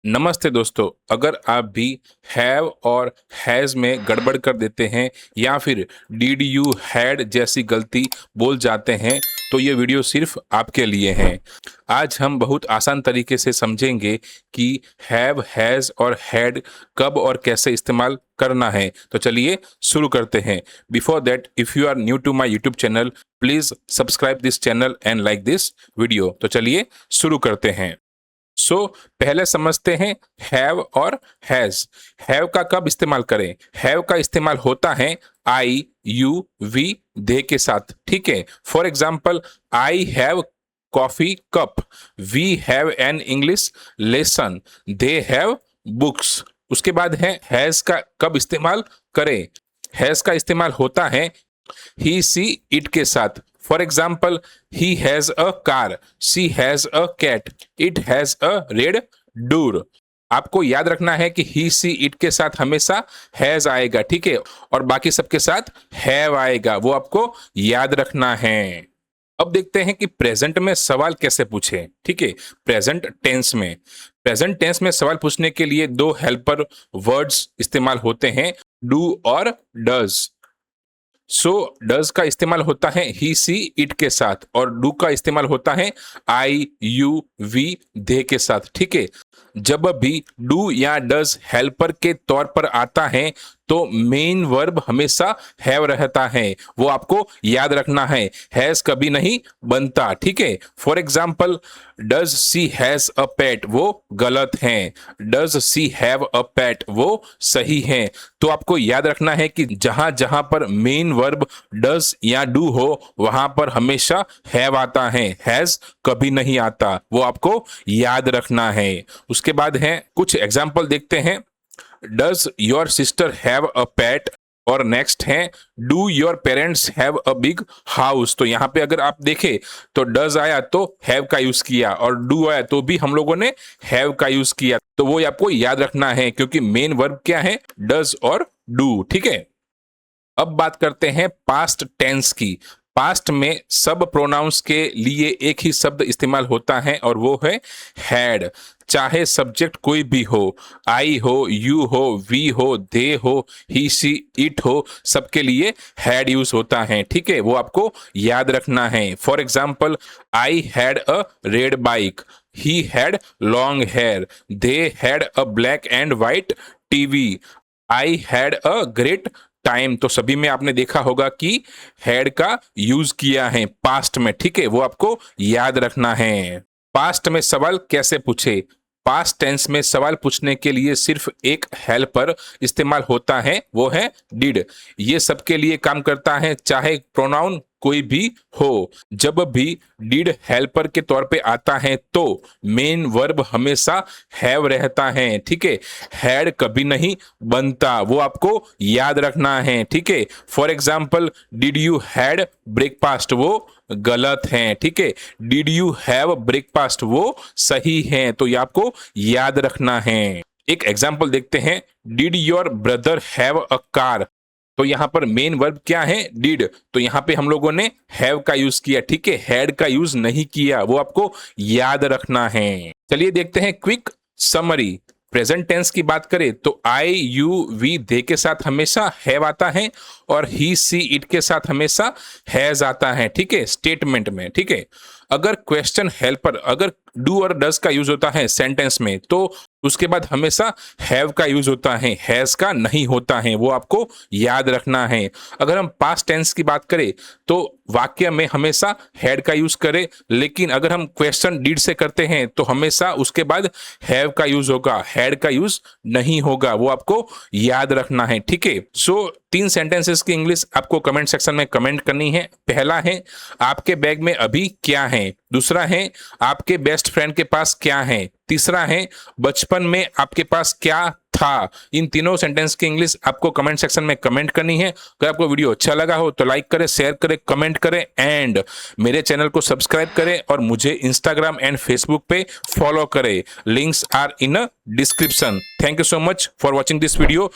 नमस्ते दोस्तों। अगर आप भी हैव और हैज़ में गड़बड़ कर देते हैं या फिर डिड यू हैड जैसी गलती बोल जाते हैं तो ये वीडियो सिर्फ आपके लिए है। आज हम बहुत आसान तरीके से समझेंगे कि हैव, हैज़ और हैड कब और कैसे इस्तेमाल करना है। तो चलिए शुरू करते हैं। Before that, if you are new to my YouTube channel, please subscribe this channel and like this video. तो चलिए शुरू करते हैं। पहले समझते हैं हैव और हैज। हैव का कब इस्तेमाल करें? हैव का इस्तेमाल होता है आई, यू, वी, दे के साथ। ठीक है। For example, I have coffee cup, we have an English lesson, they have books. उसके बाद है हैज का कब इस्तेमाल करें? हैज का इस्तेमाल होता है ही, सी, इट के साथ। For example, he has a car, she has a cat, it has a red door. आपको याद रखना है कि ही, सी, इट के साथ हमेशा हैज आएगा। ठीक है। और बाकी सबके साथ हैव आएगा, वो आपको याद रखना है। अब देखते हैं कि प्रेजेंट में सवाल कैसे पूछे। ठीक है। प्रेजेंट टेंस में सवाल पूछने के लिए दो हेल्पर वर्ड्स इस्तेमाल होते हैं, डू और डज। डज का इस्तेमाल होता है ही, सी, इट के साथ, और डू का इस्तेमाल होता है आई, यू, वी, दे के साथ। ठीक है। जब भी डू या डज हेल्पर के तौर पर आता है तो मेन वर्ब हमेशा हैव रहता है, वो आपको याद रखना है। हैज कभी नहीं बनता। ठीक है। For example, does she has a pet, वो गलत है। Does she have a pet, वो सही है। तो आपको याद रखना है कि जहां जहां पर मेन वर्ब डज या डू हो वहां पर हमेशा हैव आता है, हैज कभी नहीं आता, वो आपको याद रखना है। उसके बाद है कुछ एग्जाम्पल देखते हैं। Does your sister have a pet, और नेक्स्ट है do your parents have a big house. तो यहां पे अगर आप देखें तो डज आया तो हैव का यूज किया, और डू आया तो भी हम लोगों ने हैव का यूज किया। तो वो आपको याद रखना है क्योंकि मेन वर्ब क्या है? डज और डू। ठीक है। अब बात करते हैं पास्ट टेंस की। पास्ट में सब प्रोनाउंस के लिए एक ही शब्द इस्तेमाल होता है और वो है हैड। चाहे सब्जेक्ट कोई भी हो, आई हो, यू हो, वी हो, दे हो, ही, सी, इट हो, सबके लिए हैड यूज होता है। ठीक है। वो आपको याद रखना है। For example, I had a red bike, he had long hair, they had a black and white TV, I had a great time. तो सभी में आपने देखा होगा कि हैड का यूज किया है पास्ट में। ठीक है। वो आपको याद रखना है। पास्ट में सवाल कैसे पूछे? पास्ट टेंस में सवाल पूछने के लिए सिर्फ एक हेल्पर इस्तेमाल होता है, वो है डिड। ये सबके लिए काम करता है, चाहे प्रोनाउन कोई भी हो। जब भी डिड हेल्पर के तौर पे आता है तो मेन वर्ब हमेशा हैव रहता है। ठीक है। हैड कभी नहीं बनता, वो आपको याद रखना है। ठीक है। For example, did you had breakfast, वो गलत है। ठीक है। डिड यू हैव ब्रेकफास्ट, वो सही है। तो ये आपको याद रखना है। एक एग्जाम्पल देखते हैं। Did your brother have a car, तो यहां पर मेन वर्ब क्या है? डिड। तो यहां पे हम लोगों ने हैव का यूज किया। ठीक है। हैड का यूज नहीं किया, वो आपको याद रखना है। चलिए देखते हैं क्विक समरी। प्रेजेंट टेंस की बात करें तो आई, यू, वी, दे के साथ हमेशा हैव आता है, और ही, सी, इट के साथ हमेशा हैज आता है। ठीक है। स्टेटमेंट में। ठीक है। अगर क्वेश्चन हेल्पर, अगर डू और डज का यूज होता है सेंटेंस में तो उसके बाद हमेशा हैव का यूज होता है, हैज का नहीं होता है, वो आपको याद रखना है। अगर हम पास्ट टेंस की बात करें तो वाक्य में हमेशा हैड का यूज करें, लेकिन अगर हम क्वेश्चन डिड से करते हैं तो हमेशा उसके बाद हैव का यूज होगा, हैड का यूज नहीं होगा, वो आपको याद रखना है। ठीक है। तीन सेंटेंसेस की इंग्लिश आपको कमेंट सेक्शन में कमेंट करनी है। पहला है आपके बैग में अभी क्या है, दूसरा है आपके बेस्ट फ्रेंड के पास क्या है, तीसरा है बचपन में आपके पास क्या था। इन तीनों सेंटेंस की इंग्लिश आपको कमेंट सेक्शन में कमेंट करनी है। अगर आपको वीडियो अच्छा लगा हो तो लाइक करें, शेयर करें, कमेंट करें एंड मेरे चैनल को सब्सक्राइब करें और मुझे इंस्टाग्राम एंड फेसबुक पे फॉलो करें। Links are in description. Thank you so much for watching this video.